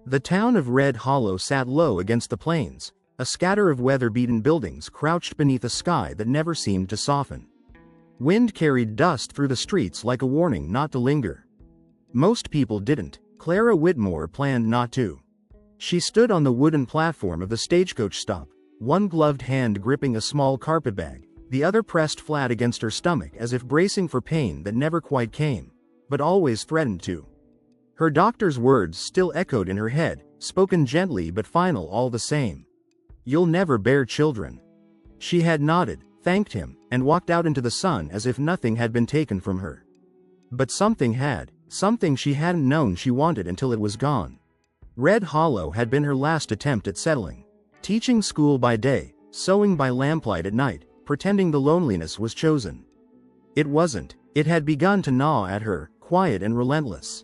The town of Red Hollow sat low against the plains, a scatter of weather-beaten buildings crouched beneath a sky that never seemed to soften. Wind carried dust through the streets like a warning not to linger. Most people didn't. Clara Whitmore planned not to. She stood on the wooden platform of the stagecoach stop, one gloved hand gripping a small carpetbag, the other pressed flat against her stomach as if bracing for pain that never quite came, but always threatened to. Her doctor's words still echoed in her head, spoken gently but final all the same. "You'll never bear children." She had nodded, thanked him, and walked out into the sun as if nothing had been taken from her. But something had, something she hadn't known she wanted until it was gone. Red Hollow had been her last attempt at settling. Teaching school by day, sewing by lamplight at night, pretending the loneliness was chosen. It wasn't. It had begun to gnaw at her, quiet and relentless.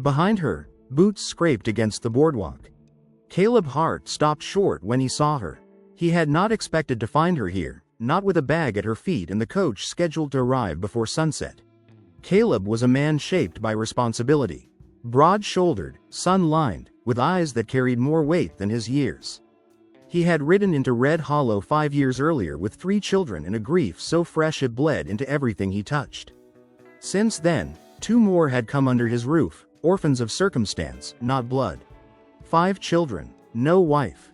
Behind her, boots scraped against the boardwalk. Caleb's heart stopped short when he saw her. He had not expected to find her here, not with a bag at her feet and the coach scheduled to arrive before sunset. Caleb was a man shaped by responsibility. Broad-shouldered, sun-lined, with eyes that carried more weight than his years. He had ridden into Red Hollow 5 years earlier with 3 children and a grief so fresh it bled into everything he touched. Since then, 2 more had come under his roof, orphans of circumstance, not blood. 5 children, no wife.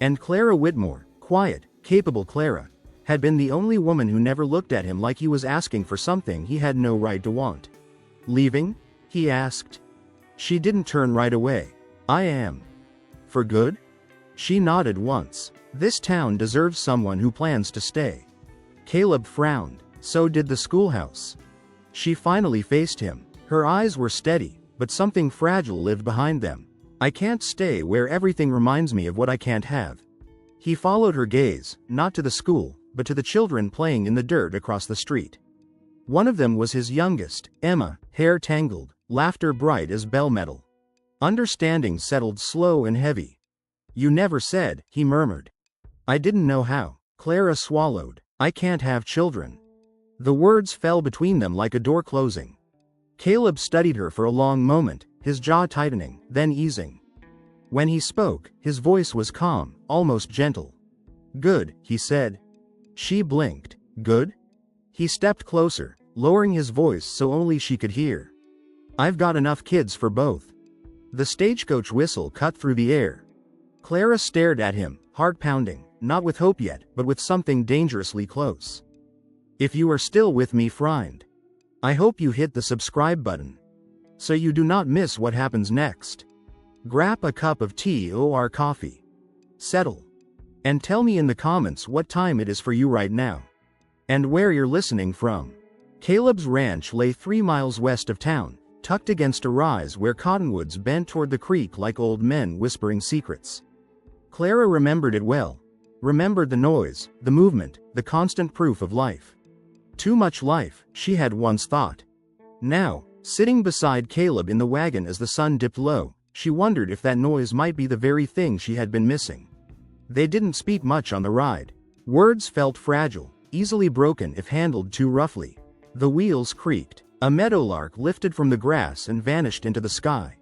And Clara Whitmore, quiet, capable Clara, had been the only woman who never looked at him like he was asking for something he had no right to want. "Leaving?" he asked. She didn't turn right away. "I am." "For good?" She nodded once. "This town deserves someone who plans to stay." Caleb frowned. So did the schoolhouse. She finally faced him. Her eyes were steady, but something fragile lived behind them. "I can't stay where everything reminds me of what I can't have." He followed her gaze, not to the school, but to the children playing in the dirt across the street. One of them was his youngest, Emma, hair tangled, laughter bright as bell metal. Understanding settled slow and heavy. "You never said," he murmured. "I didn't know how." Clara swallowed. "I can't have children." The words fell between them like a door closing. Caleb studied her for a long moment, his jaw tightening, then easing. When he spoke, his voice was calm, almost gentle. "Good," he said. She blinked. "Good?" He stepped closer, lowering his voice so only she could hear. "I've got enough kids for both." The stagecoach whistle cut through the air. Clara stared at him, heart pounding, not with hope yet, but with something dangerously close. "If you are still with me, friend, I hope you hit the subscribe button, so you do not miss what happens next. Grab a cup of tea or coffee. Settle. And tell me in the comments what time it is for you right now. And where you're listening from." Caleb's ranch lay 3 miles west of town, tucked against a rise where cottonwoods bent toward the creek like old men whispering secrets. Clara remembered it well. Remembered the noise, the movement, the constant proof of life. Too much life, she had once thought. Now, sitting beside Caleb in the wagon as the sun dipped low, she wondered if that noise might be the very thing she had been missing. They didn't speak much on the ride. Words felt fragile, easily broken if handled too roughly. The wheels creaked. A meadowlark lifted from the grass and vanished into the sky.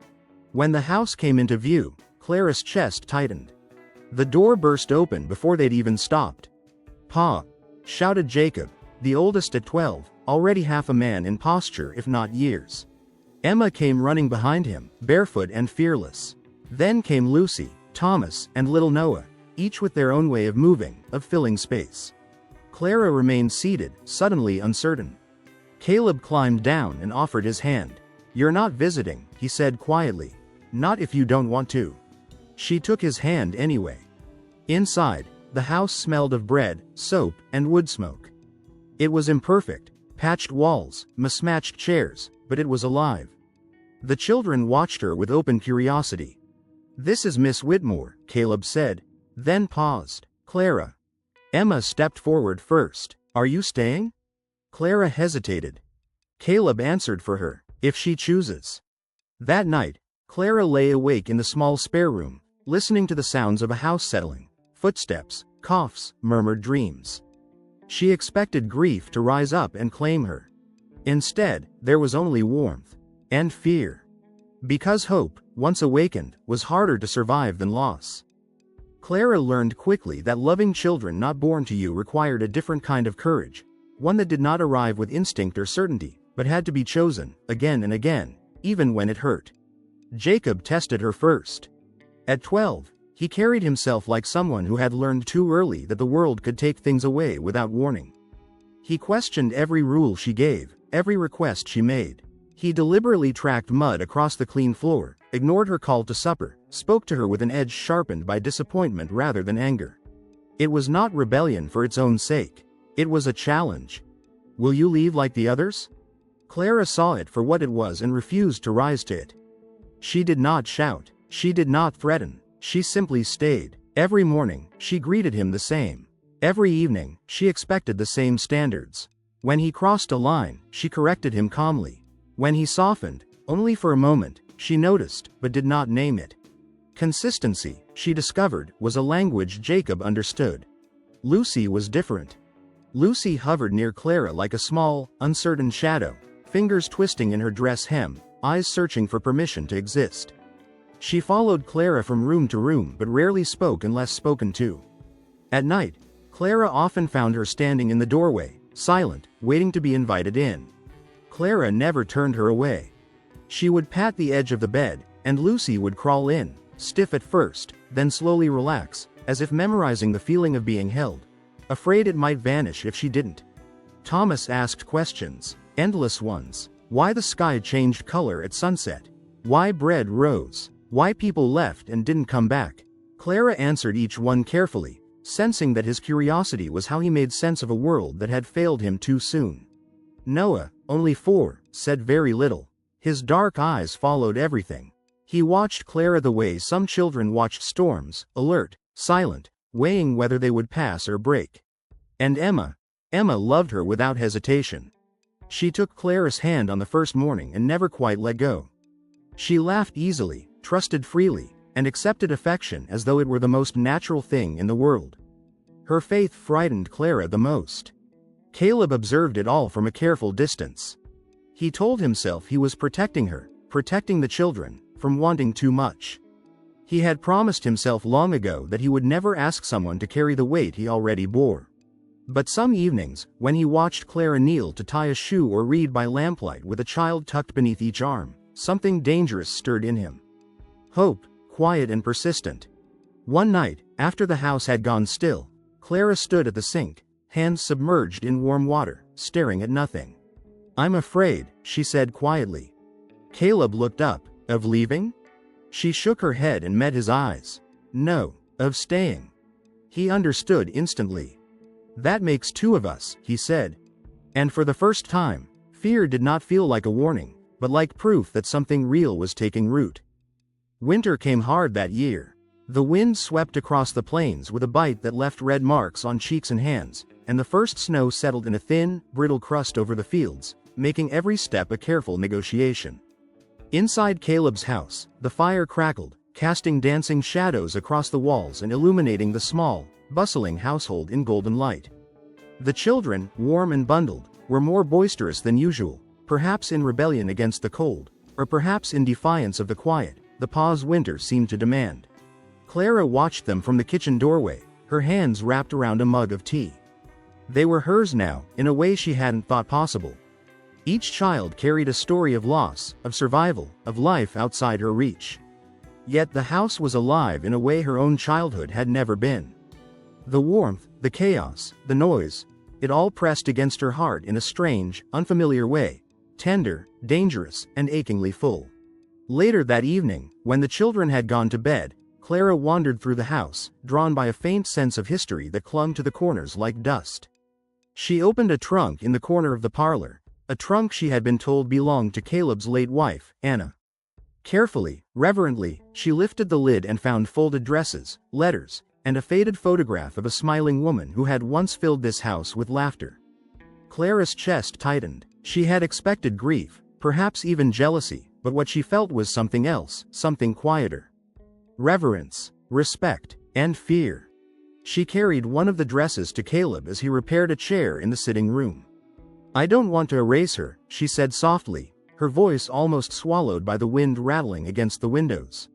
When the house came into view, Clara's chest tightened. The door burst open before they'd even stopped. "Pa!" shouted Jacob, the oldest at 12, already half a man in posture if not years. Emma came running behind him, barefoot and fearless. Then came Lucy, Thomas, and little Noah, each with their own way of moving, of filling space. Clara remained seated, suddenly uncertain. Caleb climbed down and offered his hand. "You're not visiting," he said quietly. "Not if you don't want to." She took his hand anyway. Inside, the house smelled of bread, soap, and wood smoke. It was imperfect, patched walls, mismatched chairs, but it was alive. The children watched her with open curiosity. "This is Miss Whitmore," Caleb said, then paused. "Clara." Emma stepped forward first. "Are you staying?" Clara hesitated. Caleb answered for her, "If she chooses." That night, Clara lay awake in the small spare room, listening to the sounds of a house settling, footsteps, coughs, murmured dreams. She expected grief to rise up and claim her. Instead, there was only warmth. And fear. Because hope, once awakened, was harder to survive than loss. Clara learned quickly that loving children not born to you required a different kind of courage, one that did not arrive with instinct or certainty, but had to be chosen, again and again, even when it hurt. Jacob tested her first. At 12, he carried himself like someone who had learned too early that the world could take things away without warning. He questioned every rule she gave, every request she made. He deliberately tracked mud across the clean floor, ignored her call to supper, spoke to her with an edge sharpened by disappointment rather than anger. It was not rebellion for its own sake. It was a challenge. Will you leave like the others? Clara saw it for what it was and refused to rise to it. She did not shout. She did not threaten. She simply stayed. Every morning, she greeted him the same. Every evening, she expected the same standards. When he crossed a line, she corrected him calmly. When he softened, only for a moment, she noticed, but did not name it. Consistency, she discovered, was a language Jacob understood. Lucy was different. Lucy hovered near Clara like a small, uncertain shadow, fingers twisting in her dress hem, eyes searching for permission to exist. She followed Clara from room to room but rarely spoke unless spoken to. At night, Clara often found her standing in the doorway, silent, waiting to be invited in. Clara never turned her away. She would pat the edge of the bed, and Lucy would crawl in, stiff at first, then slowly relax, as if memorizing the feeling of being held, afraid it might vanish if she didn't. Thomas asked questions, endless ones. Why the sky changed color at sunset? Why bread rose? Why people left and didn't come back? Clara answered each one carefully, sensing that his curiosity was how he made sense of a world that had failed him too soon. Noah, only 4, said very little. His dark eyes followed everything. He watched Clara the way some children watched storms, alert, silent, weighing whether they would pass or break. And Emma loved her without hesitation. She took Clara's hand on the first morning and never quite let go. She laughed easily, trusted freely, and accepted affection as though it were the most natural thing in the world. Her faith frightened Clara the most. Caleb observed it all from a careful distance. He told himself he was protecting her, protecting the children, from wanting too much. He had promised himself long ago that he would never ask someone to carry the weight he already bore. But some evenings, when he watched Clara kneel to tie a shoe or read by lamplight with a child tucked beneath each arm, something dangerous stirred in him. Hope, quiet and persistent. One night, after the house had gone still, Clara stood at the sink, hands submerged in warm water, staring at nothing. "I'm afraid," she said quietly. Caleb looked up. "Of leaving?" She shook her head and met his eyes. "No, of staying." He understood instantly. "That makes 2 of us," he said. And for the first time, fear did not feel like a warning, but like proof that something real was taking root. Winter came hard that year. The wind swept across the plains with a bite that left red marks on cheeks and hands, and the first snow settled in a thin, brittle crust over the fields, making every step a careful negotiation. Inside Caleb's house, the fire crackled, casting dancing shadows across the walls and illuminating the small, bustling household in golden light. The children, warm and bundled, were more boisterous than usual, perhaps in rebellion against the cold, or perhaps in defiance of the quiet the pause winter seemed to demand. Clara watched them from the kitchen doorway, her hands wrapped around a mug of tea. They were hers now, in a way she hadn't thought possible. Each child carried a story of loss, of survival, of life outside her reach. Yet the house was alive in a way her own childhood had never been. The warmth, the chaos, the noise, it all pressed against her heart in a strange, unfamiliar way, tender, dangerous, and achingly full. Later that evening, when the children had gone to bed, Clara wandered through the house, drawn by a faint sense of history that clung to the corners like dust. She opened a trunk in the corner of the parlor, a trunk she had been told belonged to Caleb's late wife, Anna. Carefully, reverently, she lifted the lid and found folded dresses, letters, and a faded photograph of a smiling woman who had once filled this house with laughter. Clara's chest tightened. She had expected grief, perhaps even jealousy, but what she felt was something else, something quieter. Reverence, respect, and fear. She carried one of the dresses to Caleb as he repaired a chair in the sitting room. "I don't want to erase her," she said softly, her voice almost swallowed by the wind rattling against the windows.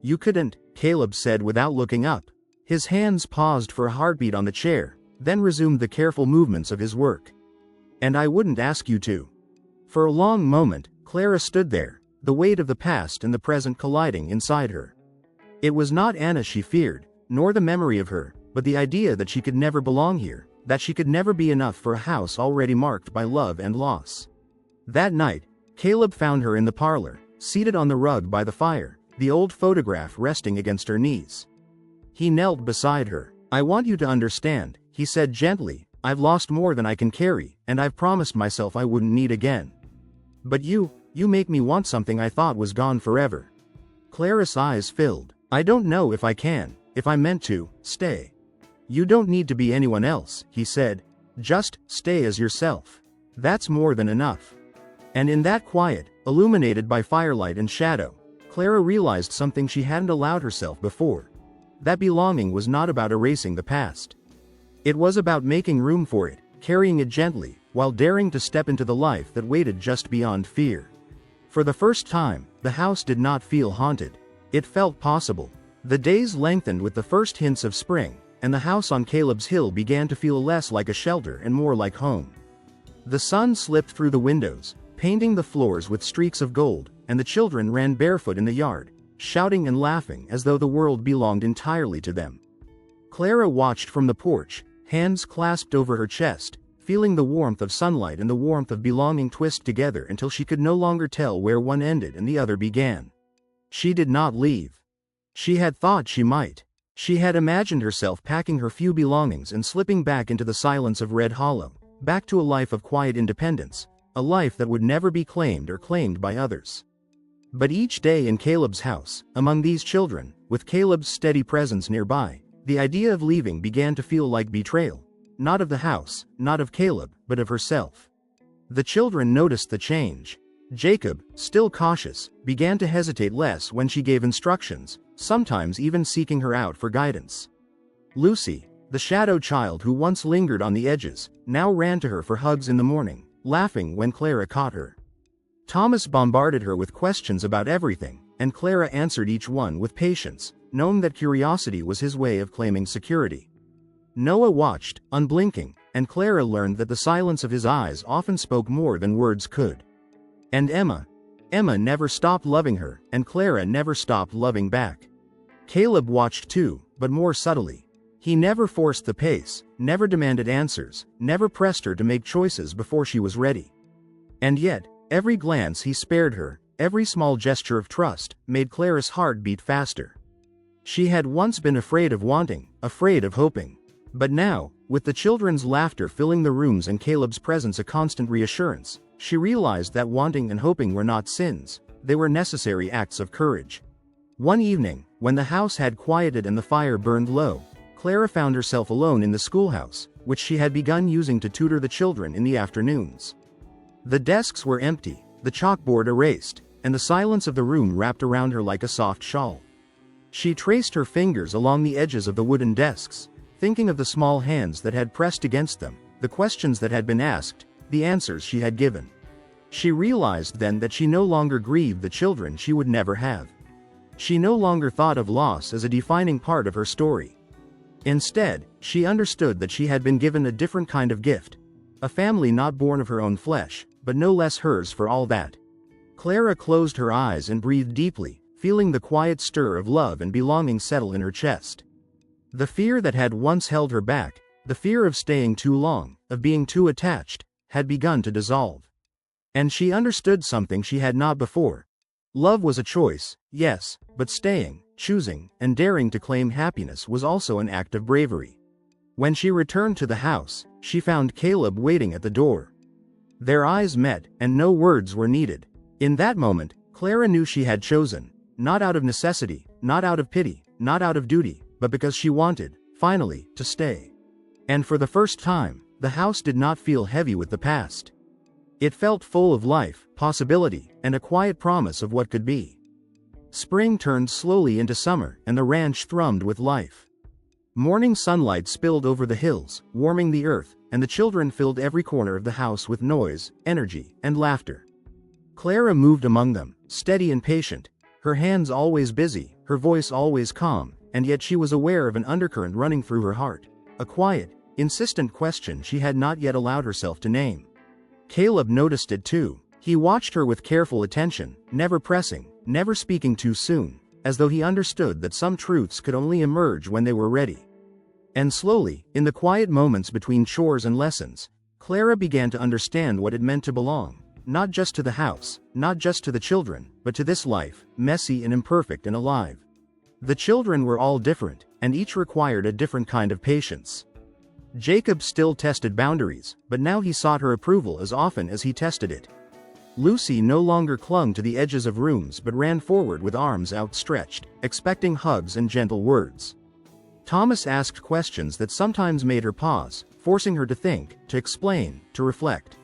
"You couldn't," Caleb said without looking up. His hands paused for a heartbeat on the chair, then resumed the careful movements of his work. "And I wouldn't ask you to." For a long moment, Clara stood there, the weight of the past and the present colliding inside her. It was not Anna she feared, nor the memory of her, but the idea that she could never belong here, that she could never be enough for a house already marked by love and loss. That night, Caleb found her in the parlor, seated on the rug by the fire, the old photograph resting against her knees. He knelt beside her. "I want you to understand," he said gently, "I've lost more than I can carry, and I've promised myself I wouldn't need again. But you make me want something I thought was gone forever." Clara's eyes filled. "I don't know if I can, if I'm meant to, stay." "You don't need to be anyone else," he said. "Just stay as yourself. That's more than enough." And in that quiet, illuminated by firelight and shadow, Clara realized something she hadn't allowed herself before. That belonging was not about erasing the past. It was about making room for it, carrying it gently, while daring to step into the life that waited just beyond fear. For the first time, the house did not feel haunted. It felt possible. The days lengthened with the first hints of spring, and the house on Caleb's hill began to feel less like a shelter and more like home. The sun slipped through the windows, painting the floors with streaks of gold, and the children ran barefoot in the yard, shouting and laughing as though the world belonged entirely to them. Clara watched from the porch, hands clasped over her chest, feeling the warmth of sunlight and the warmth of belonging twist together until she could no longer tell where one ended and the other began. She did not leave. She had thought she might. She had imagined herself packing her few belongings and slipping back into the silence of Red Hollow, back to a life of quiet independence, a life that would never be claimed or claimed by others. But each day in Caleb's house, among these children, with Caleb's steady presence nearby, the idea of leaving began to feel like betrayal. Not of the house, not of Caleb, but of herself. The children noticed the change. Jacob, still cautious, began to hesitate less when she gave instructions, sometimes even seeking her out for guidance. Lucy, the shadow child who once lingered on the edges, now ran to her for hugs in the morning, laughing when Clara caught her. Thomas bombarded her with questions about everything, and Clara answered each one with patience, knowing that curiosity was his way of claiming security. Noah watched, unblinking, and Clara learned that the silence of his eyes often spoke more than words could. And Emma never stopped loving her, and Clara never stopped loving back. Caleb watched too, but more subtly. He never forced the pace, never demanded answers, never pressed her to make choices before she was ready. And yet, every glance he spared her, every small gesture of trust, made Clara's heart beat faster. She had once been afraid of wanting, afraid of hoping. But now, with the children's laughter filling the rooms and Caleb's presence a constant reassurance, she realized that wanting and hoping were not sins, they were necessary acts of courage. One evening, when the house had quieted and the fire burned low, Clara found herself alone in the schoolhouse, which she had begun using to tutor the children in the afternoons. The desks were empty, the chalkboard erased, and the silence of the room wrapped around her like a soft shawl. She traced her fingers along the edges of the wooden desks, thinking of the small hands that had pressed against them, the questions that had been asked, the answers she had given. She realized then that she no longer grieved the children she would never have. She no longer thought of loss as a defining part of her story. Instead, she understood that she had been given a different kind of gift, a family not born of her own flesh, but no less hers for all that. Clara closed her eyes and breathed deeply, feeling the quiet stir of love and belonging settle in her chest. The fear that had once held her back, the fear of staying too long, of being too attached, had begun to dissolve. And she understood something she had not before. Love was a choice, yes, but staying, choosing, and daring to claim happiness was also an act of bravery. When she returned to the house, she found Caleb waiting at the door. Their eyes met, and no words were needed. In that moment, Clara knew she had chosen, not out of necessity, not out of pity, not out of duty, but because she wanted, finally, to stay. And for the first time, the house did not feel heavy with the past. It felt full of life, possibility, and a quiet promise of what could be. Spring turned slowly into summer, and the ranch thrummed with life. Morning sunlight spilled over the hills, warming the earth, and the children filled every corner of the house with noise, energy, and laughter. Clara moved among them, steady and patient, her hands always busy, her voice always calm, and yet she was aware of an undercurrent running through her heart, a quiet, insistent question she had not yet allowed herself to name. Caleb noticed it too. He watched her with careful attention, never pressing, never speaking too soon, as though he understood that some truths could only emerge when they were ready. And slowly, in the quiet moments between chores and lessons, Clara began to understand what it meant to belong, not just to the house, not just to the children, but to this life, messy and imperfect and alive. The children were all different, and each required a different kind of patience. Jacob still tested boundaries, but now he sought her approval as often as he tested it. Lucy no longer clung to the edges of rooms but ran forward with arms outstretched, expecting hugs and gentle words. Thomas asked questions that sometimes made her pause, forcing her to think, to explain, to reflect.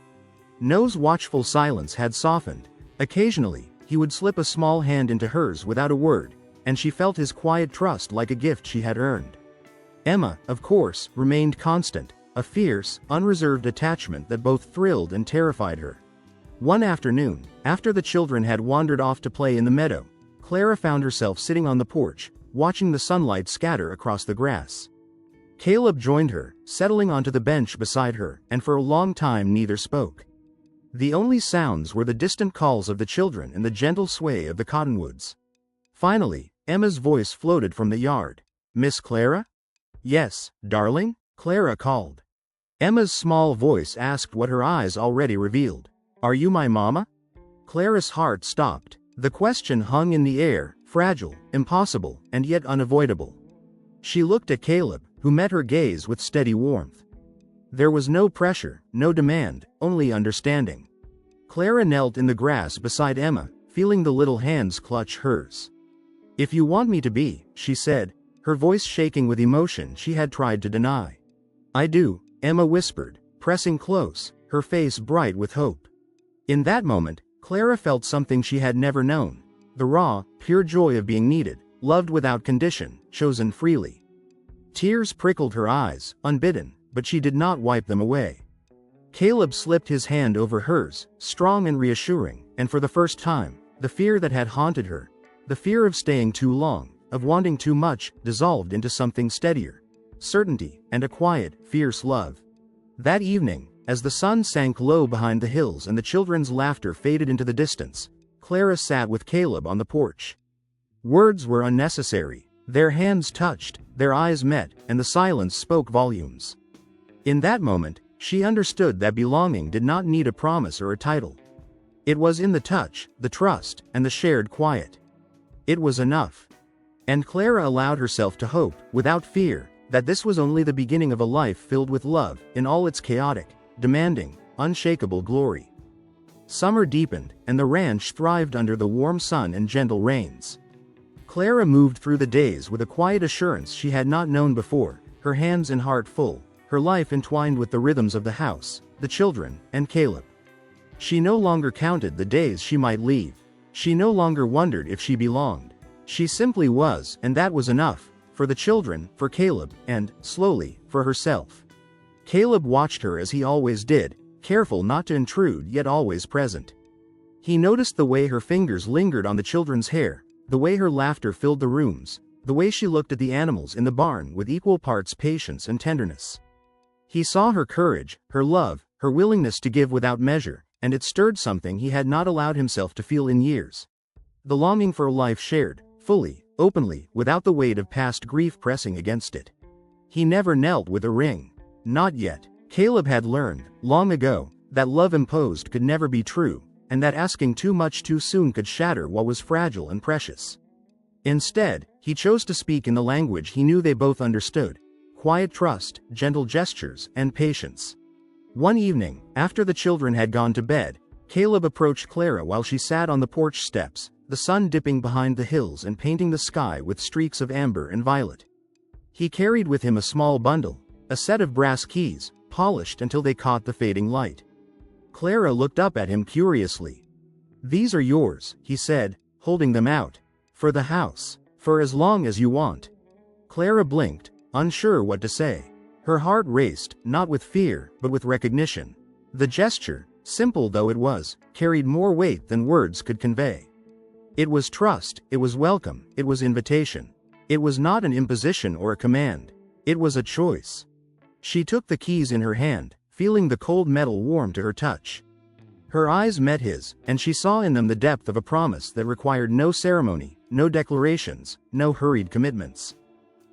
Noah's watchful silence had softened. Occasionally, he would slip a small hand into hers without a word, and she felt his quiet trust like a gift she had earned. Emma, of course, remained constant, a fierce, unreserved attachment that both thrilled and terrified her. One afternoon, after the children had wandered off to play in the meadow, Clara found herself sitting on the porch, watching the sunlight scatter across the grass. Caleb joined her, settling onto the bench beside her, and for a long time neither spoke. The only sounds were the distant calls of the children and the gentle sway of the cottonwoods. Finally, Emma's voice floated from the yard. "Miss Clara?" "Yes, darling?" Clara called. Emma's small voice asked what her eyes already revealed. "Are you my mama?" Clara's heart stopped. The question hung in the air, fragile, impossible, and yet unavoidable. She looked at Caleb, who met her gaze with steady warmth. There was no pressure, no demand, only understanding. Clara knelt in the grass beside Emma, feeling the little hands clutch hers. "If you want me to be," she said, her voice shaking with emotion she had tried to deny. "I do," Emma whispered, pressing close, her face bright with hope. In that moment, Clara felt something she had never known, the raw, pure joy of being needed, loved without condition, chosen freely. Tears prickled her eyes, unbidden, but she did not wipe them away. Caleb slipped his hand over hers, strong and reassuring, and for the first time, the fear that had haunted her, the fear of staying too long, of wanting too much, dissolved into something steadier, certainty, and a quiet, fierce love. That evening, as the sun sank low behind the hills and the children's laughter faded into the distance, Clara sat with Caleb on the porch. Words were unnecessary. Their hands touched, their eyes met, and the silence spoke volumes. In that moment, she understood that belonging did not need a promise or a title. It was in the touch, the trust, and the shared quiet. It was enough. And Clara allowed herself to hope, without fear, that this was only the beginning of a life filled with love, in all its chaotic, demanding, unshakable glory. Summer deepened, and the ranch thrived under the warm sun and gentle rains. Clara moved through the days with a quiet assurance she had not known before, her hands and heart full, her life entwined with the rhythms of the house, the children, and Caleb. She no longer counted the days she might leave. She no longer wondered if she belonged. She simply was, and that was enough, for the children, for Caleb, and, slowly, for herself. Caleb watched her as he always did, careful not to intrude yet always present. He noticed the way her fingers lingered on the children's hair, the way her laughter filled the rooms, the way she looked at the animals in the barn with equal parts patience and tenderness. He saw her courage, her love, her willingness to give without measure, and it stirred something he had not allowed himself to feel in years. The longing for a life shared, fully, openly, without the weight of past grief pressing against it. He never knelt with a ring. Not yet. Caleb had learned, long ago, that love imposed could never be true, and that asking too much too soon could shatter what was fragile and precious. Instead, he chose to speak in the language he knew they both understood: quiet trust, gentle gestures, and patience. One evening, after the children had gone to bed, Caleb approached Clara while she sat on the porch steps, the sun dipping behind the hills and painting the sky with streaks of amber and violet. He carried with him a small bundle, a set of brass keys, polished until they caught the fading light. Clara looked up at him curiously. "These are yours," he said, holding them out. "For the house. For as long as you want." Clara blinked, unsure what to say. Her heart raced, not with fear, but with recognition. The gesture, simple though it was, carried more weight than words could convey. It was trust, it was welcome, it was invitation. It was not an imposition or a command. It was a choice. She took the keys in her hand, feeling the cold metal warm to her touch. Her eyes met his, and she saw in them the depth of a promise that required no ceremony, no declarations, no hurried commitments.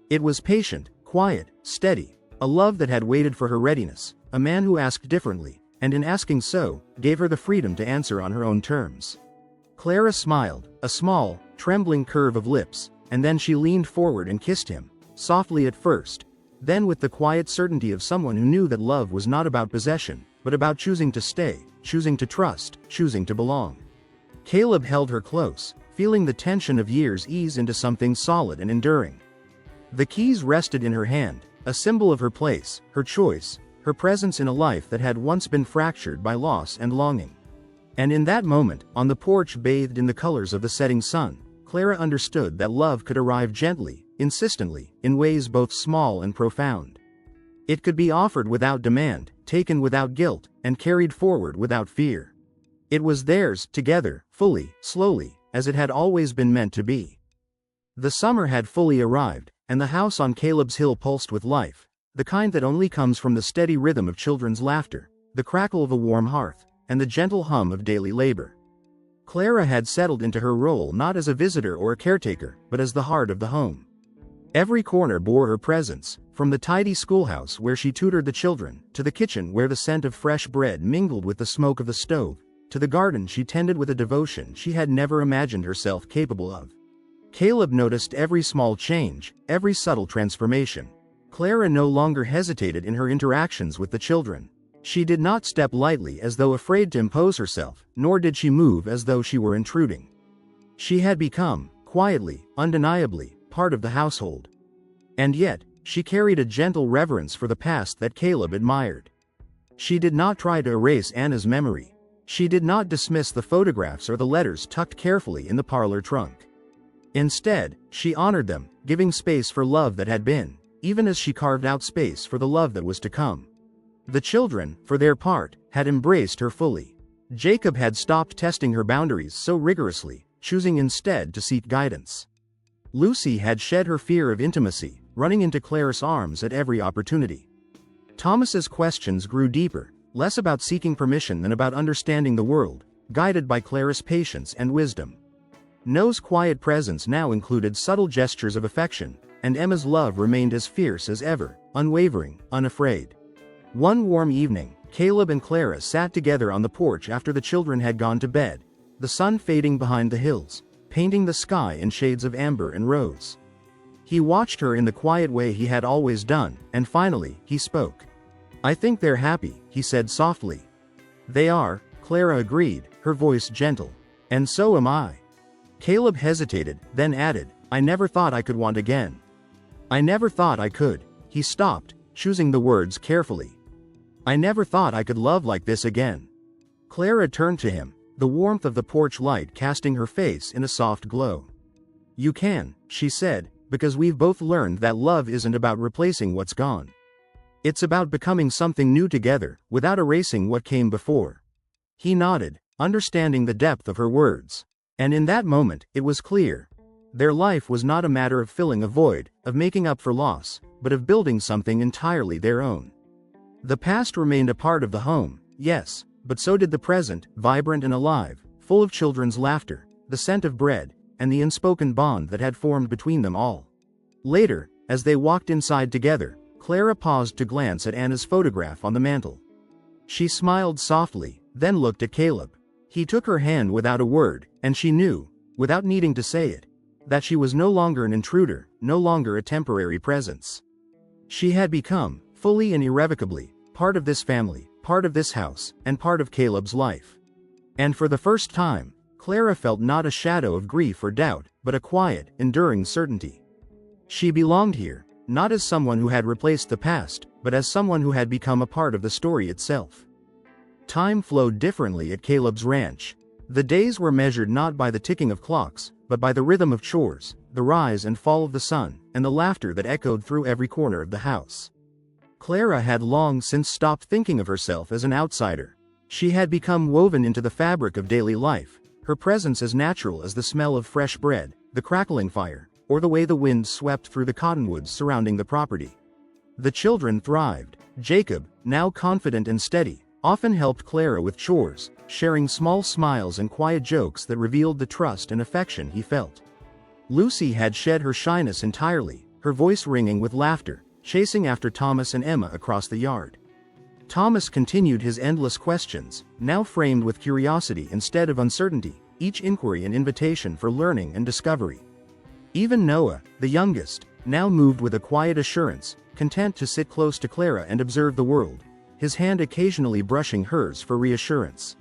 It was patient, quiet, steady, a love that had waited for her readiness, a man who asked differently, and in asking so, gave her the freedom to answer on her own terms. Clara smiled, a small, trembling curve of lips, and then she leaned forward and kissed him, softly at first, then with the quiet certainty of someone who knew that love was not about possession, but about choosing to stay, choosing to trust, choosing to belong. Caleb held her close, feeling the tension of years ease into something solid and enduring. The keys rested in her hand, a symbol of her place, her choice, her presence in a life that had once been fractured by loss and longing. And in that moment, on the porch bathed in the colors of the setting sun, Clara understood that love could arrive gently, insistently, in ways both small and profound. It could be offered without demand, taken without guilt, and carried forward without fear. It was theirs, together, fully, slowly, as it had always been meant to be. The summer had fully arrived, and the house on Caleb's hill pulsed with life, the kind that only comes from the steady rhythm of children's laughter, the crackle of a warm hearth, and the gentle hum of daily labor. Clara had settled into her role not as a visitor or a caretaker, but as the heart of the home. Every corner bore her presence, from the tidy schoolhouse where she tutored the children, to the kitchen where the scent of fresh bread mingled with the smoke of the stove, to the garden she tended with a devotion she had never imagined herself capable of. Caleb noticed every small change, every subtle transformation. Clara no longer hesitated in her interactions with the children. She did not step lightly as though afraid to impose herself, nor did she move as though she were intruding. She had become, quietly, undeniably, part of the household. And yet, she carried a gentle reverence for the past that Caleb admired. She did not try to erase Anna's memory. She did not dismiss the photographs or the letters tucked carefully in the parlor trunk. Instead, she honored them, giving space for love that had been, even as she carved out space for the love that was to come. The children, for their part, had embraced her fully. Jacob had stopped testing her boundaries so rigorously, choosing instead to seek guidance. Lucy had shed her fear of intimacy, running into Clara's arms at every opportunity. Thomas's questions grew deeper, less about seeking permission than about understanding the world, guided by Clara's patience and wisdom. Noah's quiet presence now included subtle gestures of affection, and Emma's love remained as fierce as ever, unwavering, unafraid. One warm evening, Caleb and Clara sat together on the porch after the children had gone to bed, the sun fading behind the hills, painting the sky in shades of amber and rose. He watched her in the quiet way he had always done, and finally, he spoke. "I think they're happy," he said softly. "They are," Clara agreed, her voice gentle. "And so am I." Caleb hesitated, then added, "I never thought I could want again. I never thought I could." He stopped, choosing the words carefully. "I never thought I could love like this again." Clara turned to him, the warmth of the porch light casting her face in a soft glow. "You can," she said, "because we've both learned that love isn't about replacing what's gone. It's about becoming something new together, without erasing what came before." He nodded, understanding the depth of her words. And in that moment, it was clear. Their life was not a matter of filling a void, of making up for loss, but of building something entirely their own. The past remained a part of the home, yes, but so did the present, vibrant and alive, full of children's laughter, the scent of bread, and the unspoken bond that had formed between them all. Later, as they walked inside together, Clara paused to glance at Anna's photograph on the mantel. She smiled softly, then looked at Caleb. He took her hand without a word, and she knew, without needing to say it, that she was no longer an intruder, no longer a temporary presence. She had become, fully and irrevocably, part of this family, part of this house, and part of Caleb's life. And for the first time, Clara felt not a shadow of grief or doubt, but a quiet, enduring certainty. She belonged here, not as someone who had replaced the past, but as someone who had become a part of the story itself. Time flowed differently at Caleb's ranch. The days were measured not by the ticking of clocks, but by the rhythm of chores, the rise and fall of the sun, and the laughter that echoed through every corner of the house. Clara had long since stopped thinking of herself as an outsider. She had become woven into the fabric of daily life, her presence as natural as the smell of fresh bread, the crackling fire, or the way the wind swept through the cottonwoods surrounding the property. The children thrived. Jacob, now confident and steady, often helped Clara with chores, sharing small smiles and quiet jokes that revealed the trust and affection he felt. Lucy had shed her shyness entirely, her voice ringing with laughter, chasing after Thomas and Emma across the yard. Thomas continued his endless questions, now framed with curiosity instead of uncertainty, each inquiry an invitation for learning and discovery. Even Noah, the youngest, now moved with a quiet assurance, content to sit close to Clara and observe the world, his hand occasionally brushing hers for reassurance.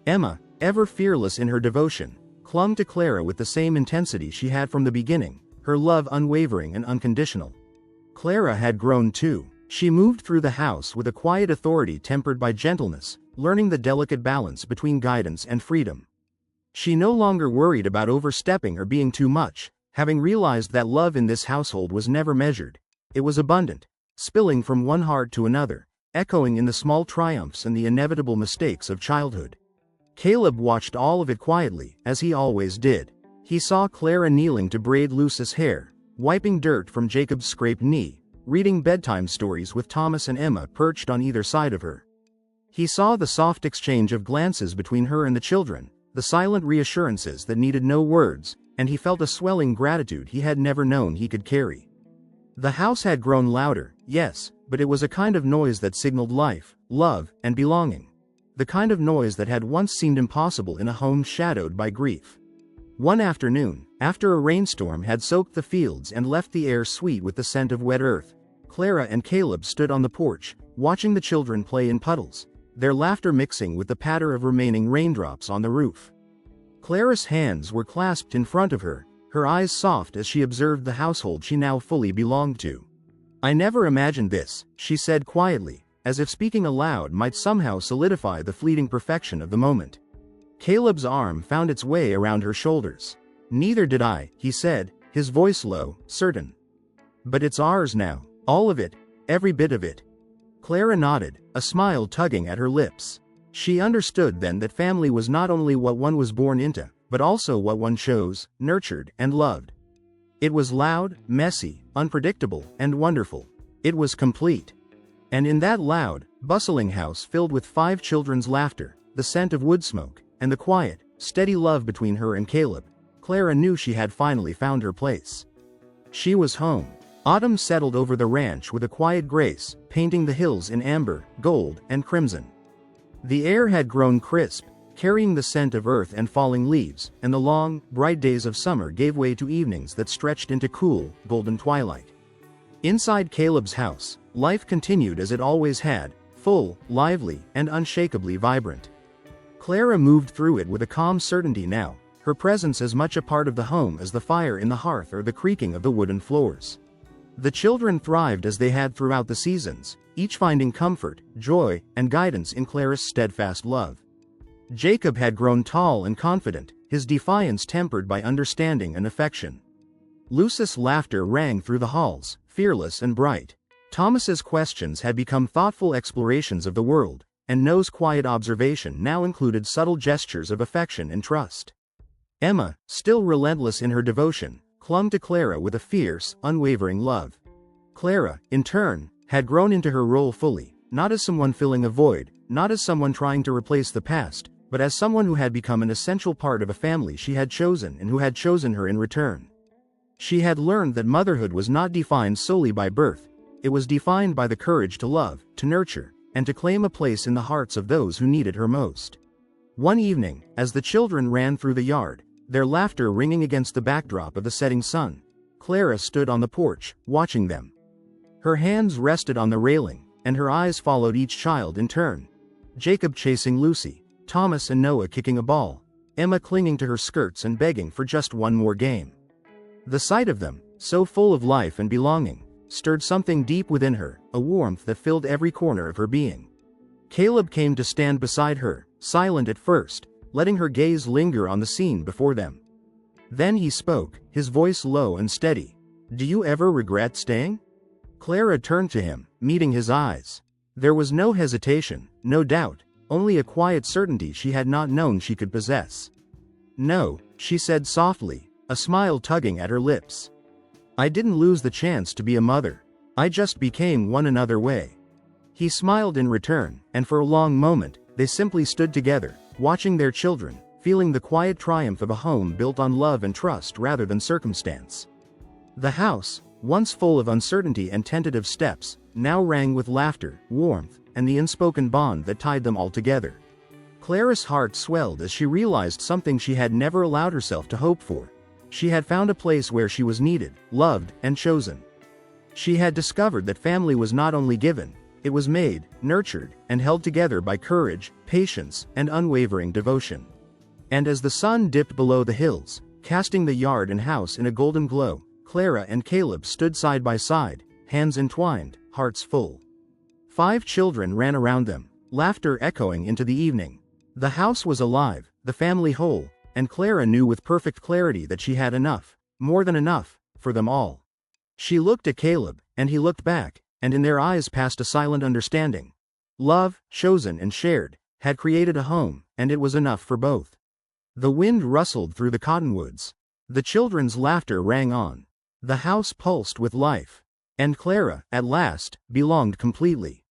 Emma, ever fearless in her devotion, clung to Clara with the same intensity she had from the beginning, her love unwavering and unconditional. Clara had grown too. She moved through the house with a quiet authority tempered by gentleness, learning the delicate balance between guidance and freedom. She no longer worried about overstepping or being too much, having realized that love in this household was never measured. It was abundant, spilling from one heart to another, echoing in the small triumphs and the inevitable mistakes of childhood. Caleb watched all of it quietly, as he always did. He saw Clara kneeling to braid Lucy's hair, wiping dirt from Jacob's scraped knee, reading bedtime stories with Thomas and Emma perched on either side of her. He saw the soft exchange of glances between her and the children, the silent reassurances that needed no words, and he felt a swelling gratitude he had never known he could carry. The house had grown louder, yes, but it was a kind of noise that signaled life, love, and belonging. The kind of noise that had once seemed impossible in a home shadowed by grief. One afternoon, after a rainstorm had soaked the fields and left the air sweet with the scent of wet earth, Clara and Caleb stood on the porch, watching the children play in puddles, their laughter mixing with the patter of remaining raindrops on the roof. Clara's hands were clasped in front of her, her eyes soft as she observed the household she now fully belonged to. "I never imagined this," she said quietly, as if speaking aloud might somehow solidify the fleeting perfection of the moment. Caleb's arm found its way around her shoulders. "Neither did I," he said, his voice low, certain. "But it's ours now. All of it, every bit of it." Clara nodded, a smile tugging at her lips. She understood then that family was not only what one was born into, but also what one chose, nurtured, and loved. It was loud, messy, unpredictable, and wonderful. It was complete. And in that loud, bustling house filled with 5 children's laughter, the scent of wood smoke, and the quiet, steady love between her and Caleb, Clara knew she had finally found her place. She was home. Autumn settled over the ranch with a quiet grace, painting the hills in amber, gold, and crimson. The air had grown crisp, carrying the scent of earth and falling leaves, and the long, bright days of summer gave way to evenings that stretched into cool, golden twilight. Inside Caleb's house, life continued as it always had, full, lively, and unshakably vibrant. Clara moved through it with a calm certainty now, her presence as much a part of the home as the fire in the hearth or the creaking of the wooden floors. The children thrived as they had throughout the seasons, each finding comfort, joy, and guidance in Clara's steadfast love. Jacob had grown tall and confident, his defiance tempered by understanding and affection. Lucy's laughter rang through the halls, fearless and bright. Thomas's questions had become thoughtful explorations of the world, and Noah's quiet observation now included subtle gestures of affection and trust. Emma, still relentless in her devotion, clung to Clara with a fierce, unwavering love. Clara, in turn, had grown into her role fully, not as someone filling a void, not as someone trying to replace the past, but as someone who had become an essential part of a family she had chosen and who had chosen her in return. She had learned that motherhood was not defined solely by birth, it was defined by the courage to love, to nurture, and to claim a place in the hearts of those who needed her most. One evening, as the children ran through the yard, their laughter ringing against the backdrop of the setting sun, Clara stood on the porch, watching them. Her hands rested on the railing, and her eyes followed each child in turn. Jacob chasing Lucy, Thomas and Noah kicking a ball, Emma clinging to her skirts and begging for just one more game. The sight of them, so full of life and belonging, stirred something deep within her, a warmth that filled every corner of her being. Caleb came to stand beside her, silent at first, letting her gaze linger on the scene before them. Then he spoke, his voice low and steady. "Do you ever regret staying?" Clara turned to him, meeting his eyes. There was no hesitation, no doubt. only a quiet certainty she had not known she could possess. "No," she said softly, a smile tugging at her lips. "I didn't lose the chance to be a mother. I just became one another way." He smiled in return, and for a long moment, they simply stood together, watching their children, feeling the quiet triumph of a home built on love and trust rather than circumstance. The house, once full of uncertainty and tentative steps, now rang with laughter, warmth, and the unspoken bond that tied them all together. Clara's heart swelled as she realized something she had never allowed herself to hope for. She had found a place where she was needed, loved, and chosen. She had discovered that family was not only given, it was made, nurtured, and held together by courage, patience, and unwavering devotion. And as the sun dipped below the hills, casting the yard and house in a golden glow, Clara and Caleb stood side by side, hands entwined, hearts full. 5 children ran around them, laughter echoing into the evening. The house was alive, the family whole, and Clara knew with perfect clarity that she had enough, more than enough, for them all. She looked at Caleb, and he looked back, and in their eyes passed a silent understanding. Love, chosen and shared, had created a home, and it was enough for both. The wind rustled through the cottonwoods. The children's laughter rang on. The house pulsed with life. And Clara, at last, belonged completely.